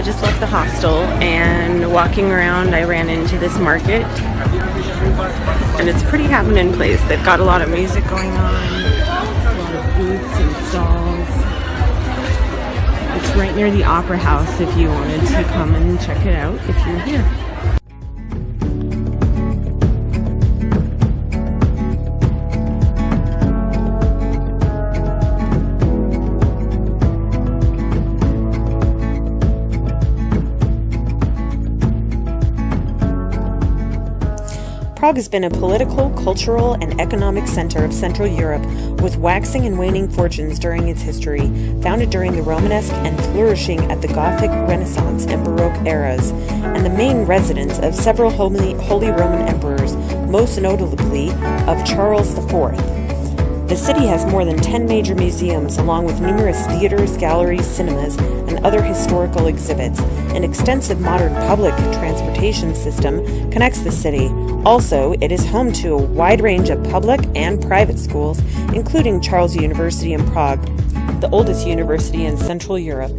just left the hostel, and walking around I ran into this market, and it's a pretty happening place. They've got a lot of music going on, a lot of booths and stalls. It's right near the Opera House if you wanted to come and check it out if you're here. Prague has been a political, cultural, and economic center of Central Europe, with waxing and waning fortunes during its history, founded during the Romanesque and flourishing at the Gothic, Renaissance, and Baroque eras, and the main residence of several Holy Roman emperors, most notably of Charles IV. The city has more than 10 major museums, along with numerous theaters, galleries, cinemas, and other historical exhibits. An extensive modern public transportation system connects the city. Also, it is home to a wide range of public and private schools, including Charles University in Prague, the oldest university in Central Europe.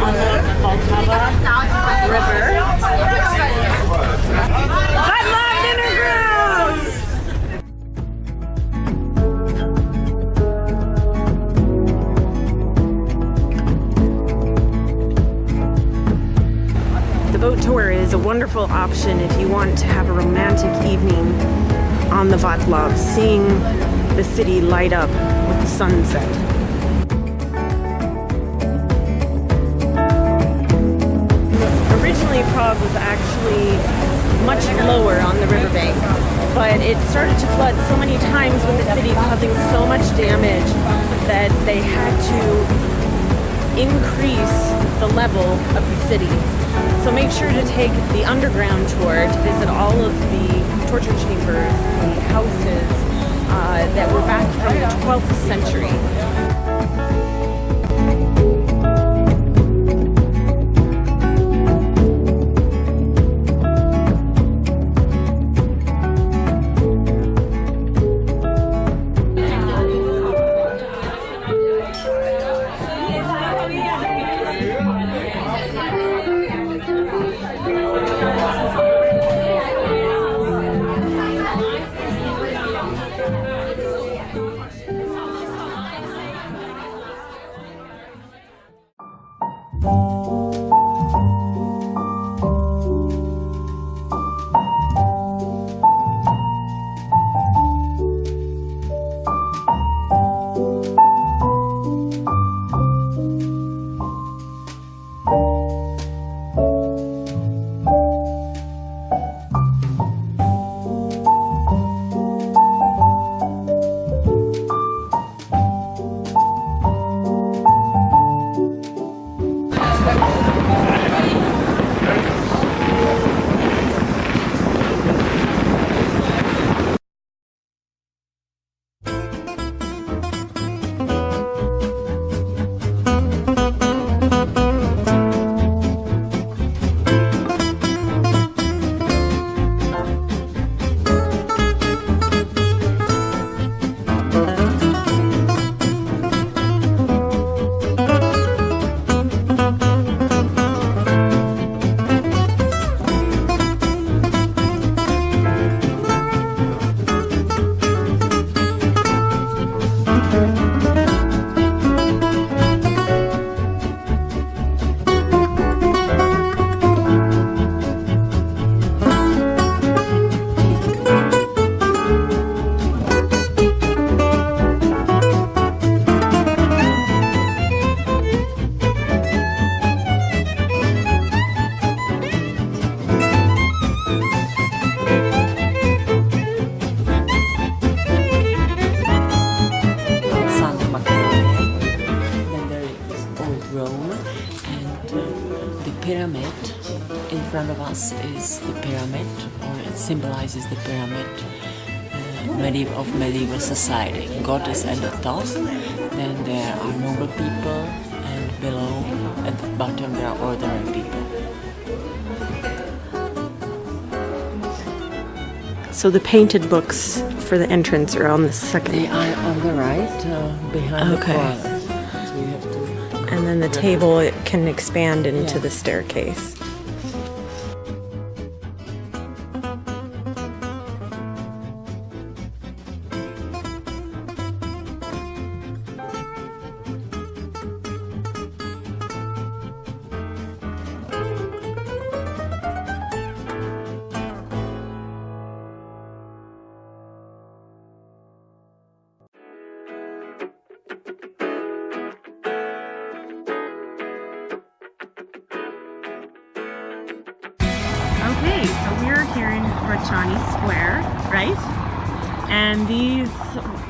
On the Vltava River. I love Dinner Grounds! The boat tour is a wonderful option if you want to have a romantic evening on the Vltava, seeing the city light up with the sunset. Originally, Prague was actually much lower on the riverbank, but it started to flood so many times with the city causing so much damage that they had to increase the level of the city. So make sure to take the underground tour to visit all of the torture chambers, the houses that were back from the 12th century. front of us is the pyramid, or it symbolizes the pyramid of medieval society. God is at the top, then there are noble people, and below, at the bottom, there are ordinary people. So the painted books for the entrance are on the second. They are on the right, behind the choir. So you have to. And then the table, it can expand into the staircase. Okay, so we're here in Rachani Square, right? And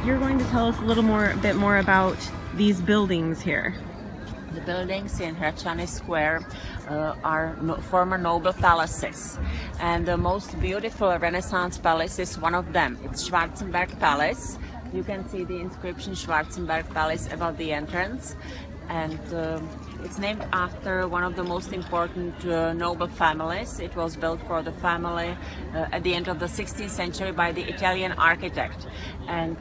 you're going to tell us a bit more about these buildings here. The buildings in Rachani Square are former noble palaces, and the most beautiful Renaissance palace is one of them. It's Trachtenberg Palace. You can see the inscription Trachtenberg Palace above the entrance, and it's named after one of the most important noble families. It was built for the family at the end of the 16th century by the Italian architect, and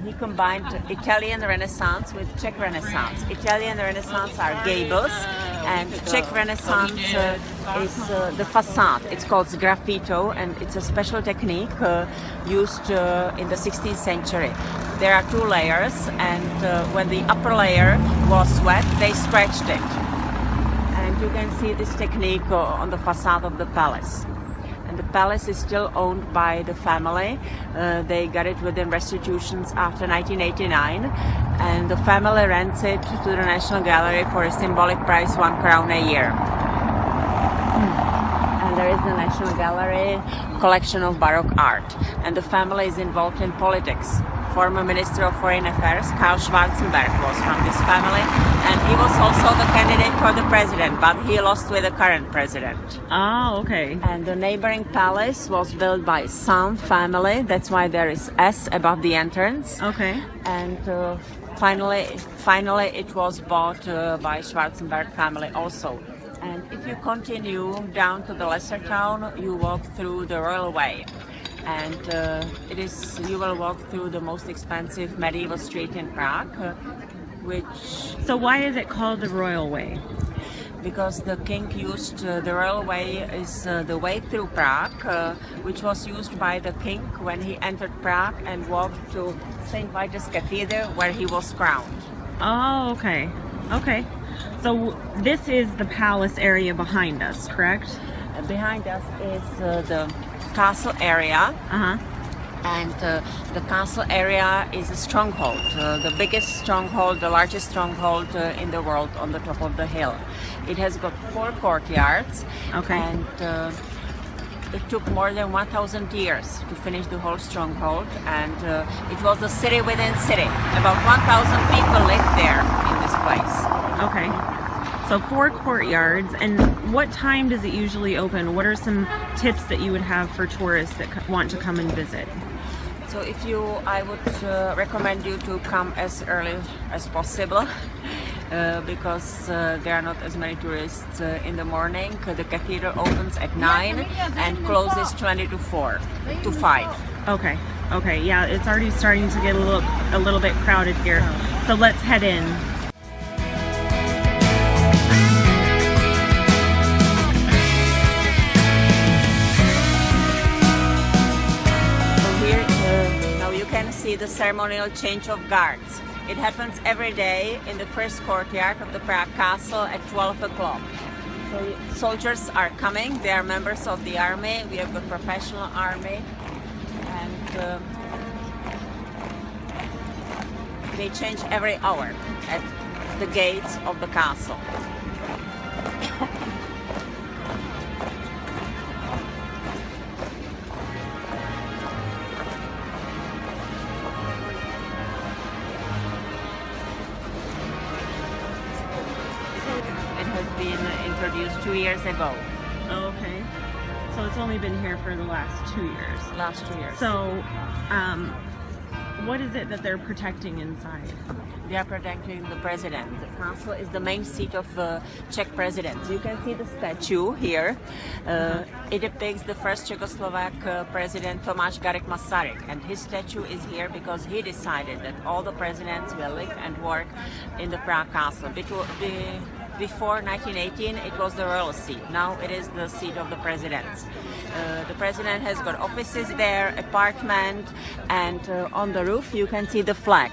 he combined Italian Renaissance with Czech Renaissance. Italian Renaissance are gables, and Czech Renaissance is the facade. It's called graffito, and it's a special technique used in the 16th century. There are two layers, and when the upper layer was wet, they scratched it. And you can see this technique on the facade of the palace. And the palace is still owned by the family. They got it within restitutions after 1989, and the family rents it to the National Gallery for a symbolic price, 1 crown a year. And there is the National Gallery collection of Baroque art, and the family is involved in politics. Former Minister of Foreign Affairs Karl was from this family, and he was also the candidate for the president, but he lost with the current president. Oh, okay. And the neighboring palace was built by San family, that's why there is S above the entrance. Okay. And finally it was bought by Schwarzenberg family also. And if you continue down to the lesser town, you walk through the Royal Way. And you will walk through the most expensive medieval street in Prague, So why is it called the Royal Way? Because the king used the Royal Way is the way through Prague, which was used by the king when he entered Prague and walked to St. Vitus Cathedral, where he was crowned. Oh, okay. Okay. So this is the palace area behind us, correct? Behind us is the castle area. And the castle area is a stronghold, the biggest stronghold, the largest stronghold in the world on the top of the hill. It has got 4 courtyards, and it took more than 1,000 years to finish the whole stronghold, and it was a city within city. About 1,000 people lived there in this place. Okay. So 4 courtyards, and what time does it usually open? What are some tips that you would have for tourists that want to come and visit? So I would recommend you to come as early as possible because there are not as many tourists in the morning. The cathedral opens at 9 and closes 20 to 5. Okay. Okay. Yeah, it's already starting to get a little bit crowded here. So let's head in. See the ceremonial change of guards. It happens every day in the first courtyard of the Prague Castle at 12 o'clock. So soldiers are coming, they are members of the army, we have got professional army, and they change every hour at the gates of the castle. Been introduced 2 years ago. Oh, okay. So it's only been here for the last 2 years. Last 2 years. So, what is it that they're protecting inside? They are protecting the president. The castle is the main seat of Czech president. You can see the statue here. It depicts the first Czechoslovak president Tomáš Garrigue Masaryk, and his statue is here because he decided that all the presidents will live and work in the Prague castle. Before 1918, it was the royal seat. Now it is the seat of the presidents. The president has got offices there, apartment, and on the roof you can see the flag.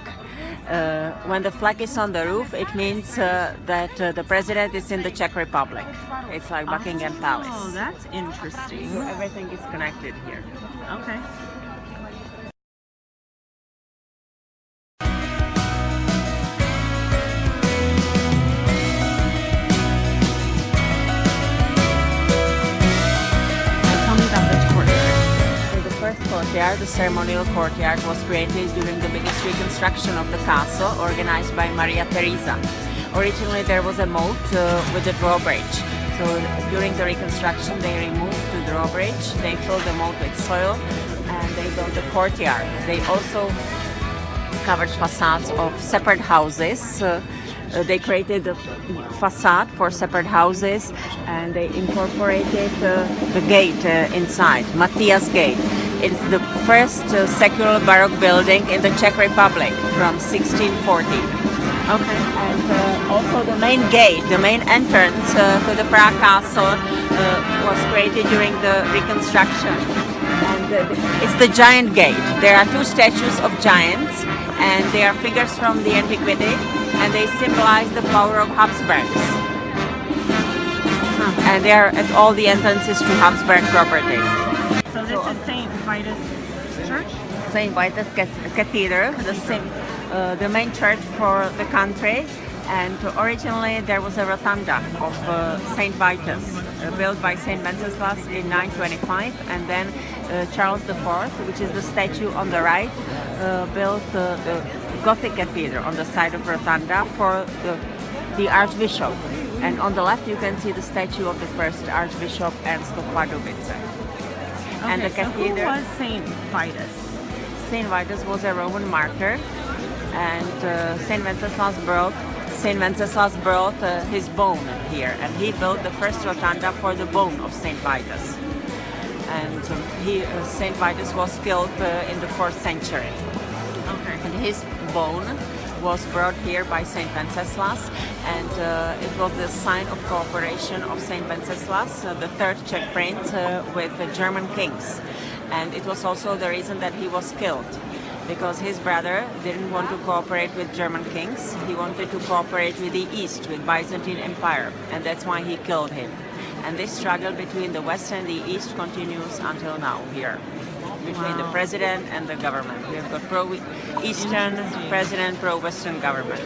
When the flag is on the roof, it means that the president is in the Czech Republic. It's like Buckingham Palace. Oh, that's interesting. So everything is connected here. Okay. Courtyard, the ceremonial courtyard, was created during the biggest reconstruction of the castle, organized by Maria Theresa. Originally there was a moat with a drawbridge. So during the reconstruction they removed the drawbridge, they filled the moat with soil, and they built the courtyard. They also covered facades of separate houses. They created the facade for separate houses, and they incorporated the gate inside, Matthias Gate. It's the first secular Baroque building in the Czech Republic from 1640. Okay. And also the main gate, the main entrance to the Prague castle was created during the reconstruction. And it's the giant gate. There are two statues of giants, and they are figures from the antiquity, and they symbolize the power of Habsburgs. And they are at all the entrances to Habsburg property. So this is St. Vitus Church? St. Vitus Cathedral, the main church for the country. And originally there was a rotunda of St. Vitus, built by St. Wenceslas in 925, and then Charles IV, which is the statue on the right, built the Gothic cathedral on the side of rotunda for the Archbishop. And on the left you can see the statue of the first Archbishop Ernst of Pardubice. Okay, And the cathedral. So who was St. Vitus? St. Vitus was a Roman martyr, and St. Wenceslas brought his bone here, and he built the first rotunda for the bone of St. Vitus. And St. Vitus was killed in the 4th century. Okay. And his bone was brought here by St. Wenceslas, and it was the sign of cooperation of St. Wenceslas, the third Czech prince, with the German kings. And it was also the reason that he was killed, because his brother didn't want to cooperate with German kings. He wanted to cooperate with the East, with Byzantine Empire, and that's why he killed him. And this struggle between the West and the East continues until now here, between the president and the government. We have got pro-Eastern president, pro-Western government.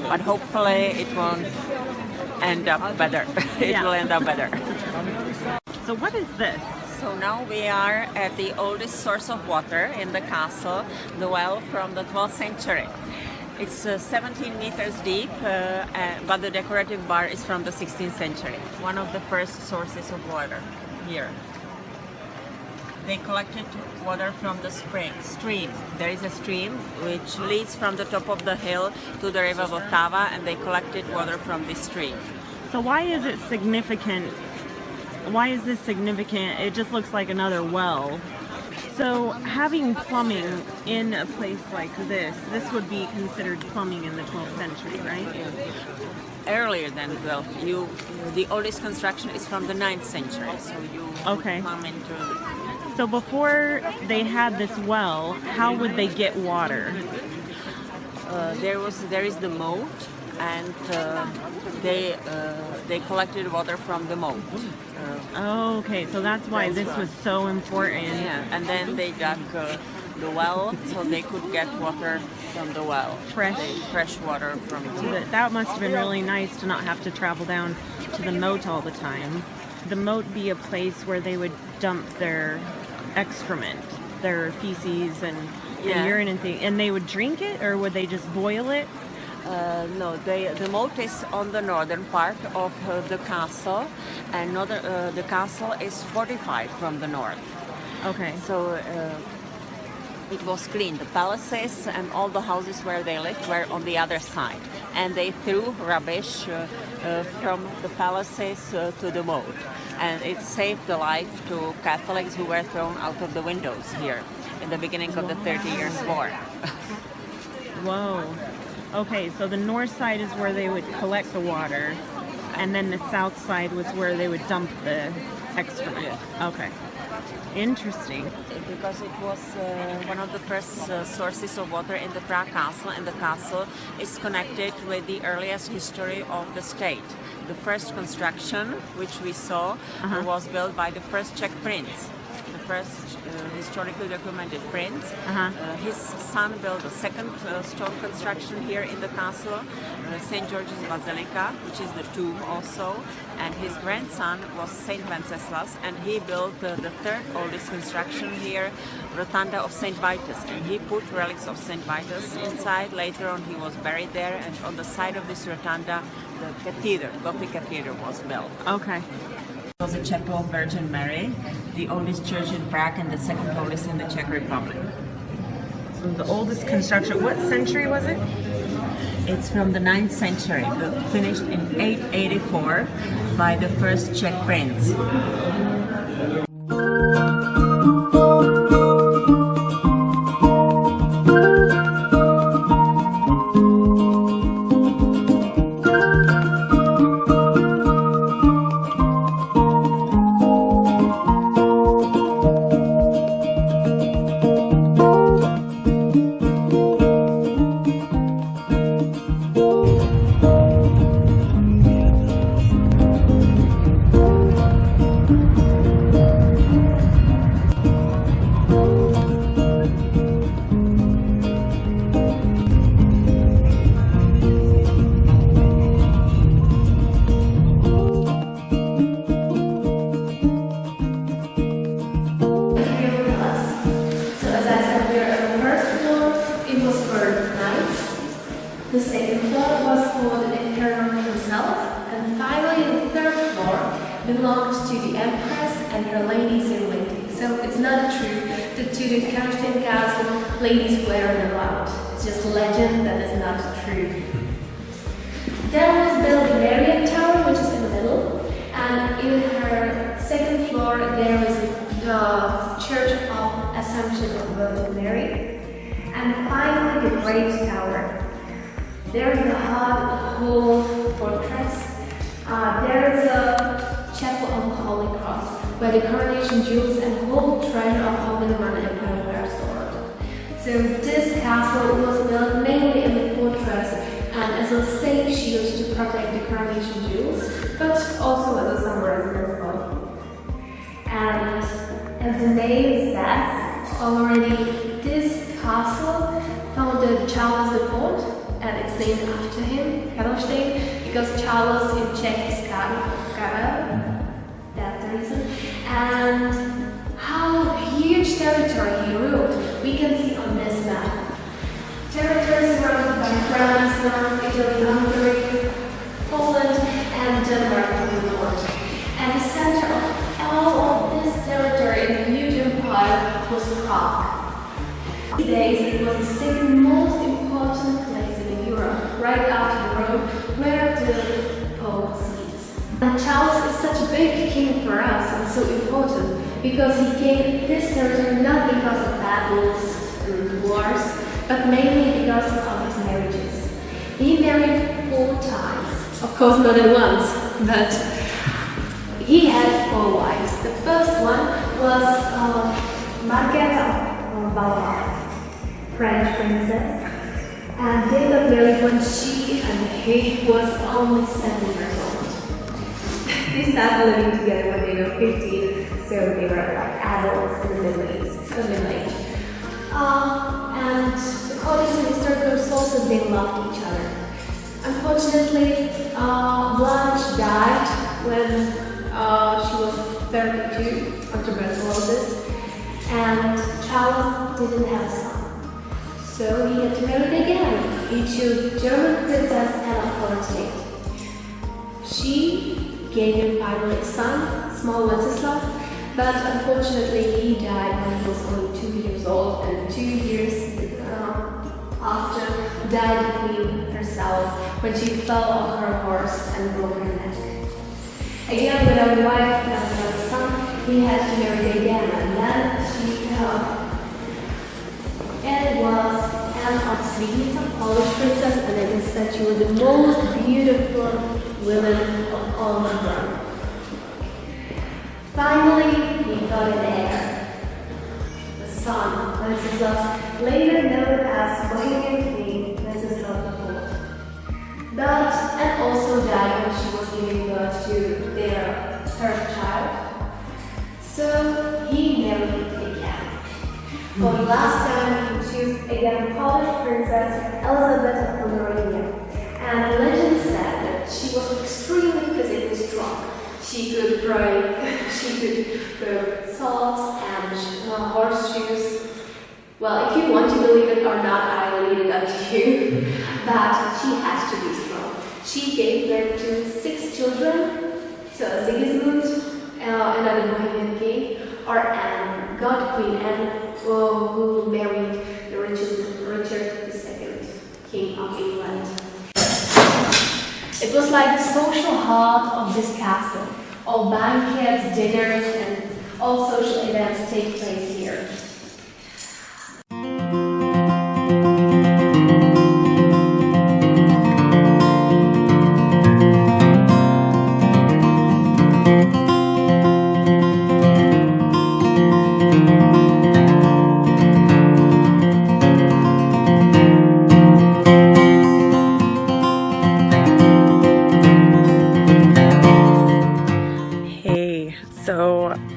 But hopefully it won't end up better. It will end up better. So what is this? So now we are at the oldest source of water in the castle, the well from the 12th century. It's 17 meters deep, but the decorative bar is from the 16th century. One of the first sources of water here. They collected water from the stream. There is a stream which leads from the top of the hill to the river Vltava, and they collected water from this stream. So why is it significant? Why is this significant? It just looks like another well. So having plumbing in a place like this would be considered plumbing in the 12th century, right? Earlier than the oldest construction is from the 9th century, so you come into. So before they had this well, how would they get water? There is the moat, and they collected water from the moat. Okay, so that's why this was so important. Yeah, and then they dug the well, so they could get water from the well. Fresh water from the well. That must have been really nice to not have to travel down to the moat all the time. The moat be a place where they would dump their excrement, their feces and urine and things, and they would drink it, or would they just boil it? No, the moat is on the northern part of the castle, and the castle is fortified from the north. Okay. So it was clean. The palaces and all the houses where they lived were on the other side, and they threw rubbish from the palaces to the moat, and it saved the life to Catholics who were thrown out of the windows here in the beginning of the 30 Years' War. Whoa. Okay, so the north side is where they would collect the water, and then the south side was where they would dump the excrement. Yeah. Okay. Interesting. Because it was one of the first sources of water in the Prague castle, and the castle is connected with the earliest history of the state. The first construction, which we saw, was built by the first Czech prince, the first historically documented prince. His son built a second stone construction here in the castle, St. George's Basilica, which is the tomb also, and his grandson was St. Wenceslas, and he built the third oldest construction here, Rotunda of St. Vitus, and he put relics of St. Vitus inside. Later on he was buried there, and on the side of this rotunda the cathedral, Gothic cathedral, was built. Okay. It was a chapel of Virgin Mary, the oldest church in Prague and the second oldest in the Czech Republic. So the oldest construction, what century was it? It's from the 9th century, finished in 884 by the first Czech prince. The second floor was for the emperor himself, and finally the third floor belonged to the empress and her ladies in waiting. So it's not true that to the Karlstein castle ladies weren't allowed. It's just a legend that is not true. There was the Marian Tower, which is in the middle, and in her second floor there is the Church of Assumption of Virgin Mary, and finally the Great Tower. There is the whole fortress. There is a chapel of the Holy Cross, where the coronation jewels and whole treasure of Holy Roman Empire were stored. So this castle was built mainly in the fortress and as a safe shield to protect the coronation jewels, but also as a summer residence as well. And as the name says, already this castle founded Charles IV, and it's named after him, Karlstein, because Charles in Czech is Karl, that's the reason. And how huge territory he ruled, we can see on this map. Territory surrounded by France, North Italy, Hungary, Poland, and Denmark to the north. And the center of all of this territory in the huge empire was Prague. These days it was the second most important place Europe, right after Rome, where the Pope sits. And Charles is such a big king for us and so important because he gained this territory not because of battles and wars, but mainly because of his marriages. He married 4 times, of course not at once, but he had 4 wives. The first one was Margarita or Vltava, French princess. And they got married when she and he was only 7 years old. They started living together when they were 15, so they were like adults in the middle age. And according to historical sources, they loved each other. Unfortunately, Blanche died when she was 32 of tuberculosis, and Charles didn't have a son. So he had to marry again. he chose German Princess Anna Palatinate. She gave him finally a son, small Wenceslav, but unfortunately he died when he was only 2 years old, and 2 years after died the queen herself when she fell off her horse and broke her neck. Again, without a wife and without a son, he had to marry again, and then she fell. And it was Anne of Sweden, a Polish princess, and it is said she was the most beautiful woman of all of them. Finally, he got an heir, the son, Wenceslav, later known as Bohemian King Wenceslav IV. But, and also died when she was giving birth to their third child. So he married again. For the last time, he chose again Polish princess Elizabeth of Pomerania. And legend said that she was extremely physically strong. She could break, she could throw salt and horseshoes. Well, if you want to believe it or not, I will leave it up to you. But she has to be strong. She gave birth to 6 children. So Sigismund, another Bohemian king, or Anne, God Queen Anne, who married the Richard II, King of England. It was like the social heart of this castle. All banquets, dinners, and all social events take place here.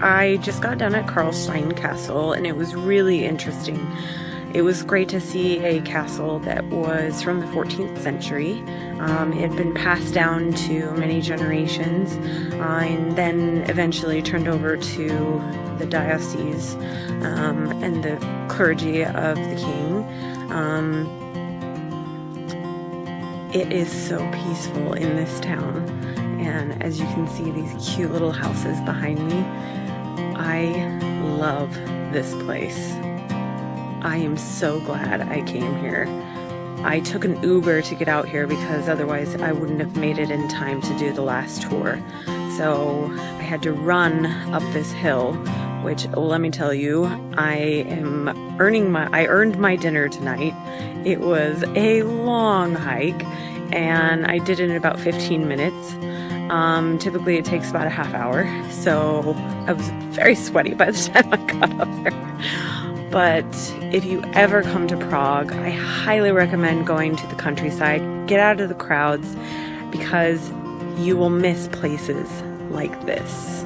I just got done at Karlstein Castle and it was really interesting. It was great to see a castle that was from the 14th century. It had been passed down to many generations and then eventually turned over to the diocese and the clergy of the king. It is so peaceful in this town, and as you can see these cute little houses behind me, I love this place. I am so glad I came here. I took an Uber to get out here because otherwise I wouldn't have made it in time to do the last tour. So I had to run up this hill, which let me tell you, I earned my dinner tonight. It was a long hike and I did it in about 15 minutes. Typically it takes about a half hour, so I was very sweaty by the time I got up there. But if you ever come to Prague, I highly recommend going to the countryside. Get out of the crowds because you will miss places like this.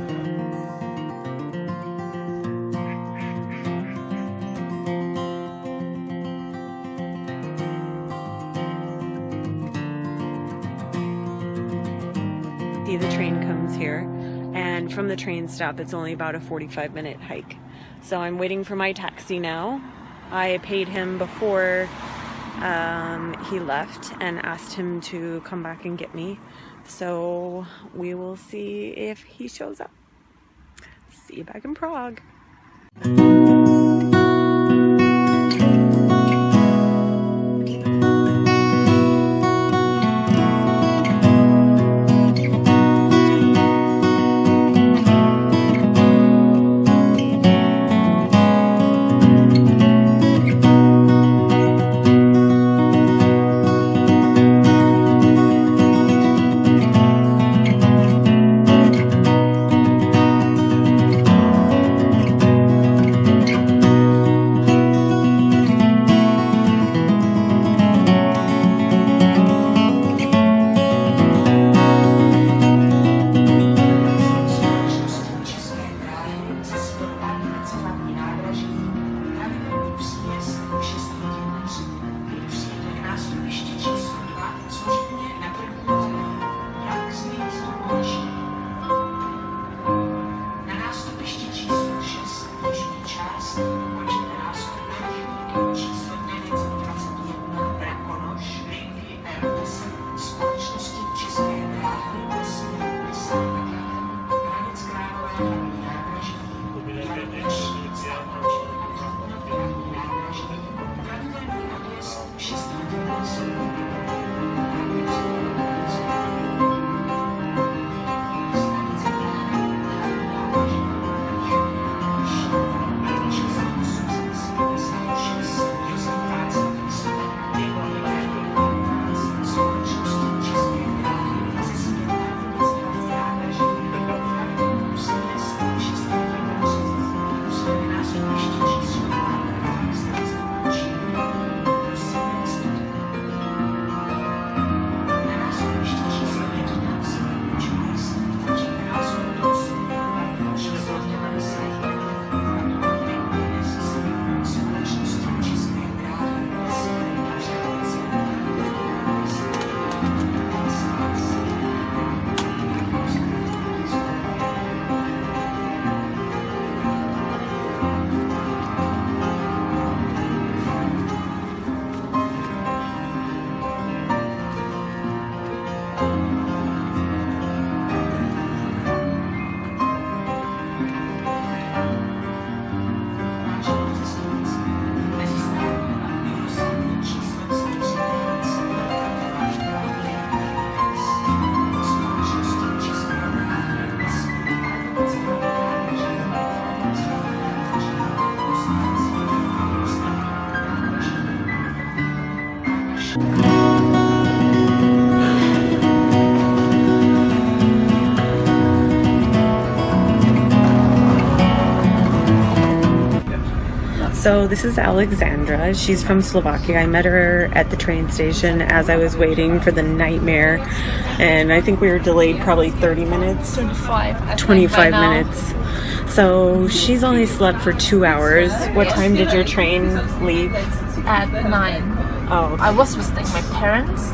The train comes here, and from the train stop it's only about a 45-minute hike. So I'm waiting for my taxi now. I paid him before he left and asked him to come back and get me. So we will see if he shows up. See you back in Prague. So this is Alexandra. She's from Slovakia. I met her at the train station as I was waiting for the nightmare, and I think we were delayed probably 30 minutes. 25 minutes. So she's only slept for 2 hours. What time did your train leave? At 9. Oh, I was visiting my parents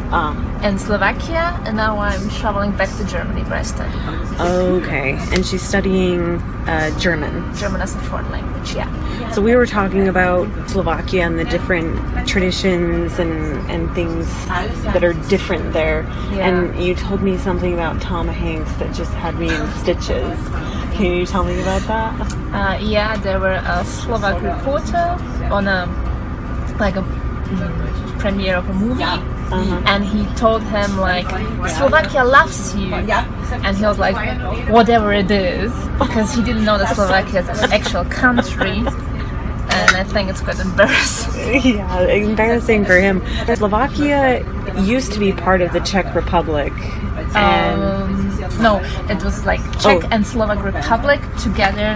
in Slovakia, and now I'm traveling back to Germany where I study. okay. And she's studying German. German as a foreign language, yeah. So we were talking about Slovakia and the different traditions and things that are different there. Yeah. And you told me something about Tom Hanks that just had me in stitches. Can you tell me about that? Yeah, there were a Slovak reporter on a premiere of a movie, and he told him like, Slovakia loves you, and he was like, whatever it is, because he didn't know that Slovakia is an actual country. And I think it's quite embarrassing. Yeah, embarrassing for him. Slovakia used to be part of the Czech Republic. No, it was like Czech and Slovak Republic together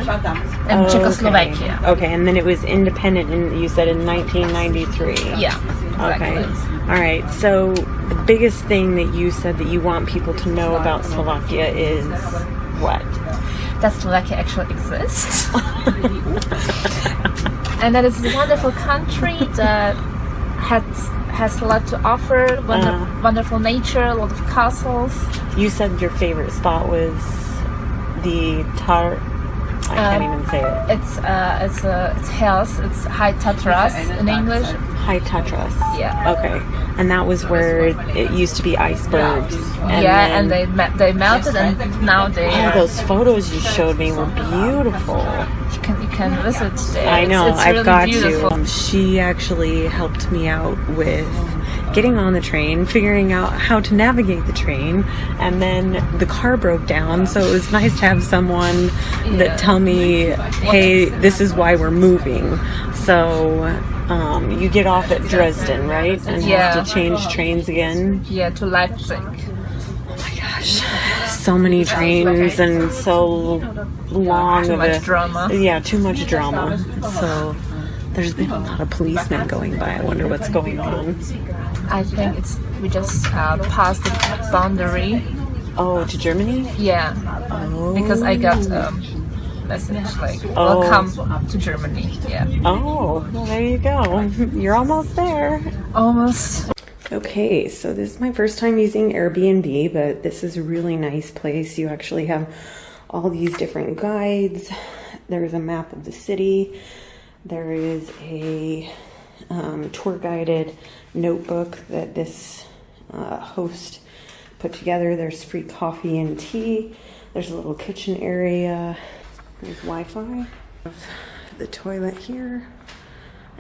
in Czechoslovakia. Okay, and then it was independent, you said in 1993. Yeah, exactly. Okay. All right, so the biggest thing that you said that you want people to know about Slovakia is what? That Slovakia actually exists. And that it's a wonderful country that has a lot to offer, wonderful nature, a lot of castles. You said your favorite spot was the I can't even say it. It's hills. It's high Tatras in English. High Tatras. Yeah. Okay. And that was where it used to be icebergs. And they melted, and now they. Oh, those photos you showed me were beautiful. You can visit there. I know. It's I've really got beautiful. to. She actually helped me out with getting on the train, figuring out how to navigate the train, and then the car broke down, so it was nice to have someone that tell me, hey, this is why we're moving. So you get off at Dresden, right? And have to change trains again? Yeah, to Leipzig. Oh my gosh. So many trains and so long. Too much drama. Yeah, too much drama. So there's been a lot of policemen going by. I wonder what's going on. I think we just passed the boundary. Oh, to Germany? Yeah. Oh. Because I got message like, welcome to Germany. Yeah. Oh, well, there you go. You're almost there. Almost. Okay, so this is my first time using Airbnb, but this is a really nice place. You actually have all these different guides. There's a map of the city. There is a tour guided notebook that this host put together. There's free coffee and tea. There's a little kitchen area. There's Wi-Fi. The toilet here.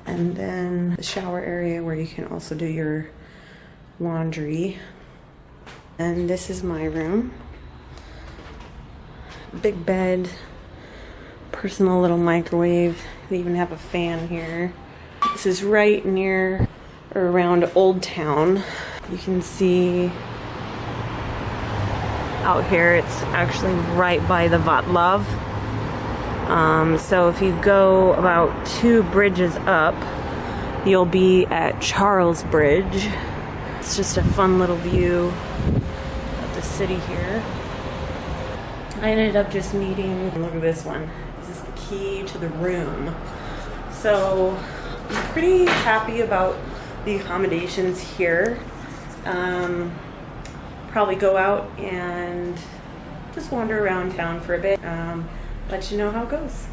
And then the shower area where you can also do your laundry. And this is my room. Big bed, personal little microwave. They even have a fan here. This is right near or around Old Town. You can see out here, it's actually right by the Vltava. So if you go about 2 bridges up, you'll be at Charles Bridge. It's just a fun little view of the city here. I ended up just meeting, look at this one. This is the key to the room. So I'm pretty happy about the accommodations here. Probably go out and just wander around town for a bit. Let you know how it goes.